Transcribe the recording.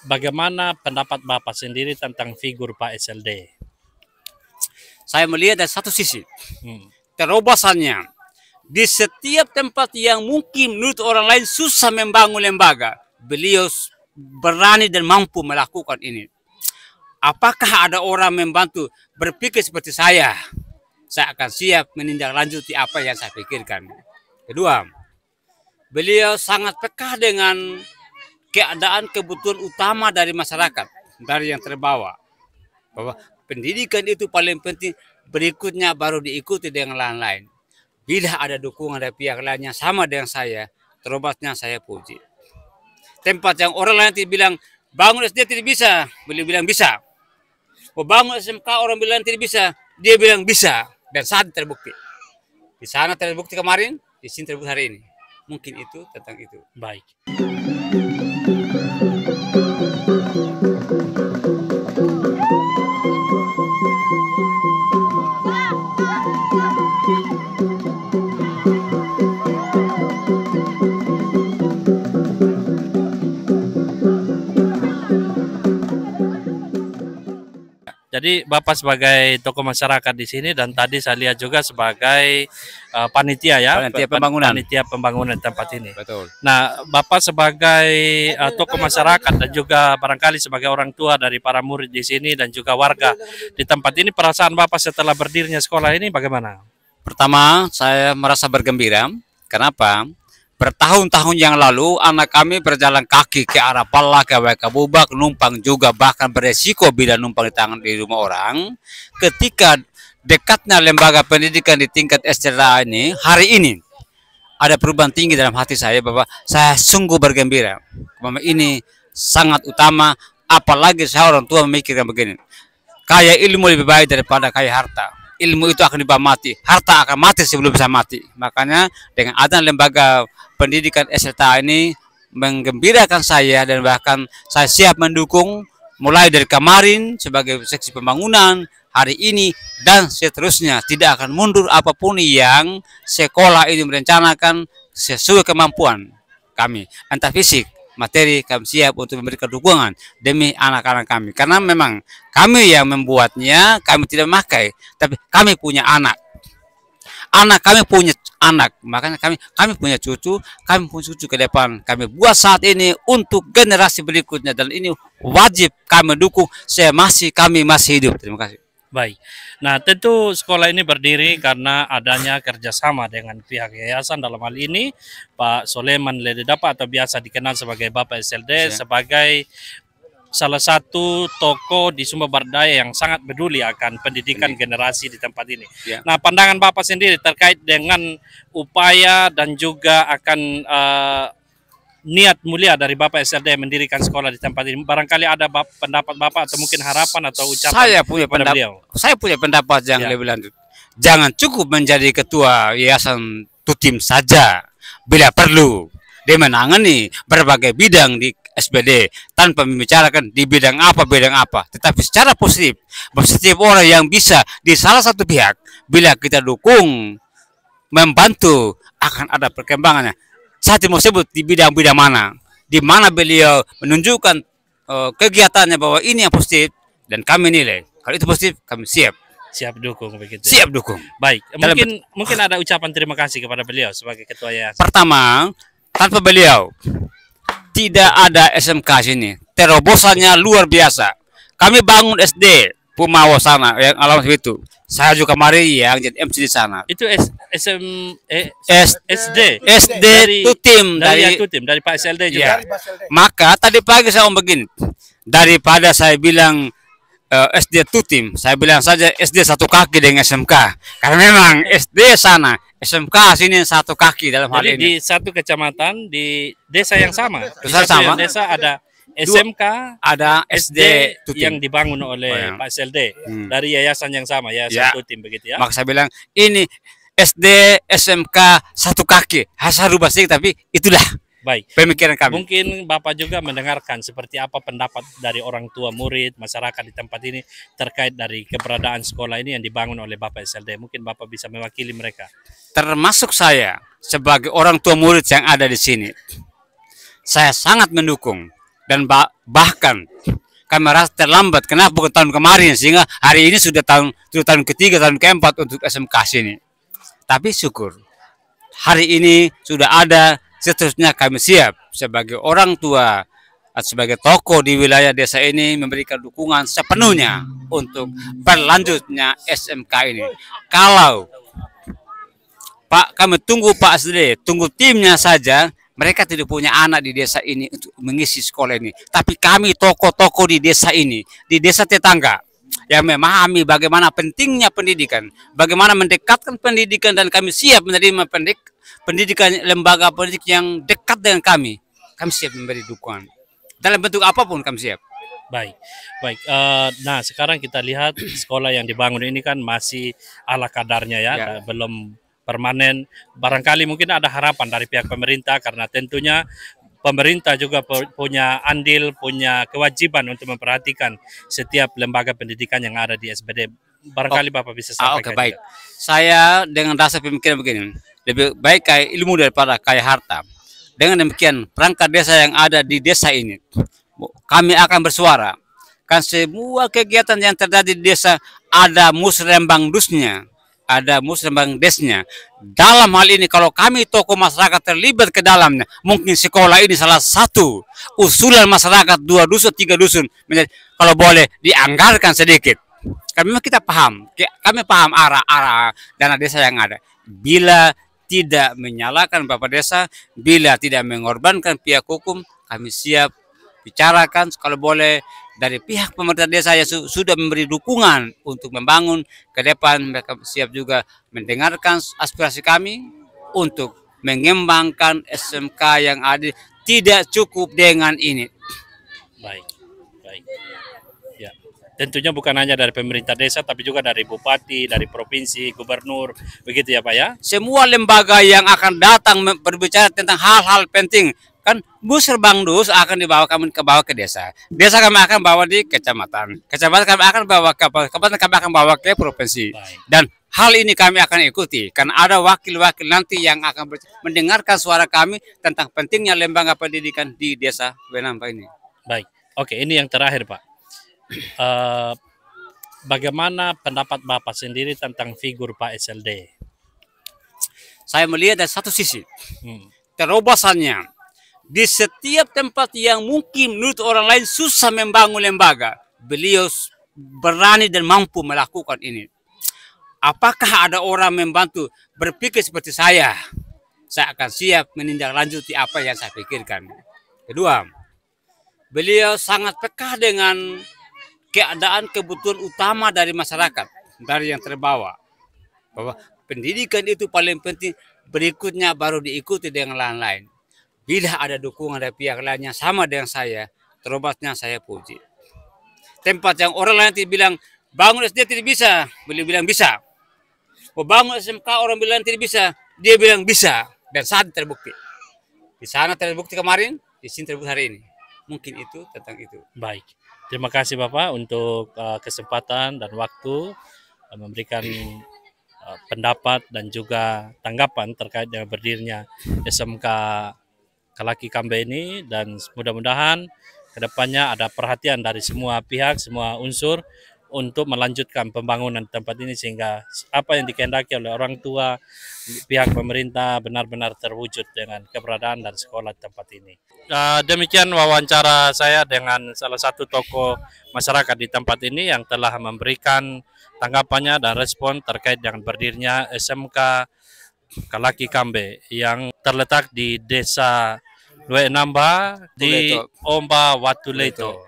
bagaimana pendapat Bapak sendiri tentang figur Pak SLD? Saya melihat dari satu sisi, Hmm. terobosannya di setiap tempat yang mungkin menurut orang lain susah membangun lembaga, beliau berani dan mampu melakukan ini. Apakah ada orang membantu berpikir seperti saya? Saya akan siap menindaklanjuti apa yang saya pikirkan. Kedua, beliau sangat peka dengan keadaan kebutuhan utama dari masyarakat, dari yang terbawa. Bahwa pendidikan itu paling penting, berikutnya baru diikuti dengan lain-lain. Bila ada dukungan dari pihak lainnya sama dengan saya, terobosnya saya puji. Tempat yang orang lain tidak bilang, bangun SD tidak bisa, beliau bilang bisa. Bangun SMK orang bilang tidak bisa, dia bilang bisa. Dan saat terbukti. Di sana terbukti kemarin, di sini terbukti hari ini. Mungkin itu tentang itu. Baik. Jadi Bapak sebagai tokoh masyarakat di sini dan tadi saya lihat juga sebagai panitia ya, Panitia pembangunan. panitia pembangunan tempat ini. Betul. Nah, Bapak sebagai tokoh masyarakat dan juga barangkali sebagai orang tua dari para murid di sini dan juga warga di tempat ini, perasaan Bapak setelah berdirinya sekolah ini bagaimana? Pertama, saya merasa bergembira. Kenapa? Bertahun-tahun yang lalu, anak kami berjalan kaki ke arah Pala, ke Waikabubak, numpang juga, bahkan beresiko bila numpang di rumah orang. Ketika dekatnya lembaga pendidikan di tingkat SDA ini, hari ini, ada perubahan tinggi dalam hati saya bahwa saya sungguh bergembira. Bahwa ini sangat utama, apalagi saya orang tua memikirkan begini. Kaya ilmu lebih baik daripada kaya harta. Ilmu itu akan dibawa mati, harta akan mati sebelum bisa mati. Makanya dengan adanya lembaga pendidikan SLTA ini menggembirakan saya dan bahkan saya siap mendukung mulai dari kemarin sebagai seksi pembangunan, hari ini dan seterusnya. Tidak akan mundur apapun yang sekolah ini merencanakan sesuai kemampuan kami. Entah fisik, materi, kami siap untuk memberikan dukungan demi anak-anak kami. Karena memang kami yang membuatnya, kami tidak memakai, tapi kami punya anak. Anak kami punya anak, makanya kami punya cucu, kami punya cucu ke depan. Kami buat saat ini untuk generasi berikutnya dan ini wajib kami dukung. Kami masih hidup. Terima kasih. Baik. Nah, tentu sekolah ini berdiri karena adanya kerjasama dengan pihak yayasan, dalam hal ini Pak Soleman Lededapa atau biasa dikenal sebagai Bapak SLD sebagai salah satu tokoh di Sumber Bardaya yang sangat peduli akan pendidikan generasi di tempat ini. Ya. Nah, pandangan Bapak sendiri terkait dengan upaya dan juga akan niat mulia dari Bapak SLD mendirikan sekolah di tempat ini. Barangkali ada pendapat Bapak atau mungkin harapan atau ucapan kepada beliau. Saya punya pendapat yang lebih lanjut. Jangan cukup menjadi ketua yayasan Tutim saja. Bila perlu, dia menangani berbagai bidang di SPD tanpa membicarakan di bidang apa. Tetapi secara positif, setiap orang yang bisa di salah satu pihak, bila kita dukung, membantu, akan ada perkembangannya. Saya mau sebut di bidang-bidang mana, di mana beliau menunjukkan kegiatannya bahwa ini yang positif dan kami nilai. Kalau itu positif, kami siap dukung begitu. Siap dukung. Baik, mungkin ada ucapan terima kasih kepada beliau sebagai ketua yayasan. Pertama, tanpa beliau tidak ada SMK sini. Terobosannya luar biasa. Kami bangun SD Pumawa sana yang alamat itu. Saya juga kemarin yang jadi MC di sana. Itu SD Tutim dari Pak SLD juga. Ya. Maka tadi pagi saya begini, daripada saya bilang SD Tutim, saya bilang saja SD satu kaki dengan SMK. Karena memang SD sana, SMK sini satu kaki dalam hal ini. Di satu kecamatan di desa yang sama. Di sama. Desa ada SMK, ada SD yang dibangun oleh Pak SLD dari yayasan yang sama, Yayasan Tutim begitu ya. Maka saya bilang ini SD SMK satu kaki, saya rubah sedikit tapi itulah. Baik. Pemikiran kami. Mungkin Bapak juga mendengarkan seperti apa pendapat dari orang tua, murid, masyarakat di tempat ini terkait dari keberadaan sekolah ini yang dibangun oleh Bapak SLD. Mungkin Bapak bisa mewakili mereka. Termasuk saya sebagai orang tua murid yang ada di sini. Saya sangat mendukung dan bahkan kami merasa terlambat. Kenapa bukan tahun kemarin, sehingga hari ini sudah tahun ketiga, tahun keempat untuk SMK sini. Tapi syukur hari ini sudah ada, seterusnya kami siap sebagai orang tua, sebagai tokoh di wilayah desa ini memberikan dukungan sepenuhnya untuk berlanjutnya SMK ini. Kalau Pak, kami tunggu Pak SD, tunggu timnya saja. Mereka tidak punya anak di desa ini untuk mengisi sekolah ini. Tapi kami tokoh-tokoh di desa ini, di desa tetangga, yang memahami bagaimana pentingnya pendidikan, bagaimana mendekatkan pendidikan, dan kami siap menerima pendidikan lembaga pendidik yang dekat dengan kami. Kami siap memberi dukungan. Dalam bentuk apapun kami siap. Baik, baik. Nah, sekarang kita lihat sekolah yang dibangun ini kan masih ala kadarnya ya. Belum permanen. Barangkali mungkin ada harapan dari pihak pemerintah, karena tentunya pemerintah juga punya andil, punya kewajiban untuk memperhatikan setiap lembaga pendidikan yang ada di SBD. Barangkali Bapak bisa sampaikan. Oke, baik. Saya dengan dasar pemikiran begini, lebih baik kayak ilmu daripada kayak harta. Dengan demikian, perangkat desa yang ada di desa ini, kami akan bersuara. Kan semua kegiatan yang terjadi di desa ada musrembang dusnya, ada musrembang desnya. Dalam hal ini kalau kami tokoh masyarakat terlibat ke dalamnya, mungkin sekolah ini salah satu usulan masyarakat 2 dusun 3 dusun, kalau boleh dianggarkan sedikit. Karena memang kita paham, kami paham arah dana desa yang ada. Bila tidak menyalahkan Bapak Desa, bila tidak mengorbankan pihak hukum, kami siap bicarakan. Kalau boleh dari pihak pemerintah desa yang sudah memberi dukungan untuk membangun ke depan, mereka siap juga mendengarkan aspirasi kami untuk mengembangkan SMK yang ada. Tidak cukup dengan ini. Baik, baik. Ya, tentunya bukan hanya dari pemerintah desa, tapi juga dari bupati, dari provinsi, gubernur, begitu ya Pak ya? Semua lembaga yang akan datang berbicara tentang hal-hal penting. Kan musrembang dus akan dibawa kami ke desa. Desa kami akan bawa di kecamatan. Kecamatan kami akan bawa ke kabupaten, kami akan bawa ke provinsi. Baik. Dan hal ini kami akan ikuti karena ada wakil-wakil nanti yang akan mendengarkan suara kami tentang pentingnya lembaga pendidikan di desa Wenampa ini. Baik. Oke, ini yang terakhir Pak. Bagaimana pendapat Bapak sendiri tentang figur Pak SLD? Saya melihat dari satu sisi, terobosannya. Di setiap tempat yang mungkin menurut orang lain susah membangun lembaga, beliau berani dan mampu melakukan ini. Apakah ada orang membantu berpikir seperti saya? Saya akan siap menindaklanjuti apa yang saya pikirkan. Kedua, beliau sangat peka dengan keadaan kebutuhan utama dari masyarakat, dari yang terbawa. Bahwa pendidikan itu paling penting, berikutnya baru diikuti dengan lain-lain. Bila ada dukungan dari pihak lainnya sama dengan saya, terobosnya saya puji. Tempat yang orang lain bilang, bangun SD tidak bisa, beliau bilang bisa. Bangun SMK orang bilang tidak bisa, dia bilang bisa. Dan saat terbukti. Di sana terbukti kemarin, di sini terbukti hari ini. Mungkin itu tentang itu. Baik. Terima kasih Bapak untuk kesempatan dan waktu memberikan pendapat dan juga tanggapan terkait dengan berdirinya SMK Kalaki Kambe ini, dan mudah-mudahan kedepannya ada perhatian dari semua pihak, semua unsur untuk melanjutkan pembangunan tempat ini sehingga apa yang dikehendaki oleh orang tua, pihak pemerintah benar-benar terwujud dengan keberadaan dan sekolah tempat ini. Demikian wawancara saya dengan salah satu tokoh masyarakat di tempat ini yang telah memberikan tanggapannya dan respon terkait dengan berdirinya SMK Kalaki Kambe yang terletak di Desa Wenampa di Omba Watuleto.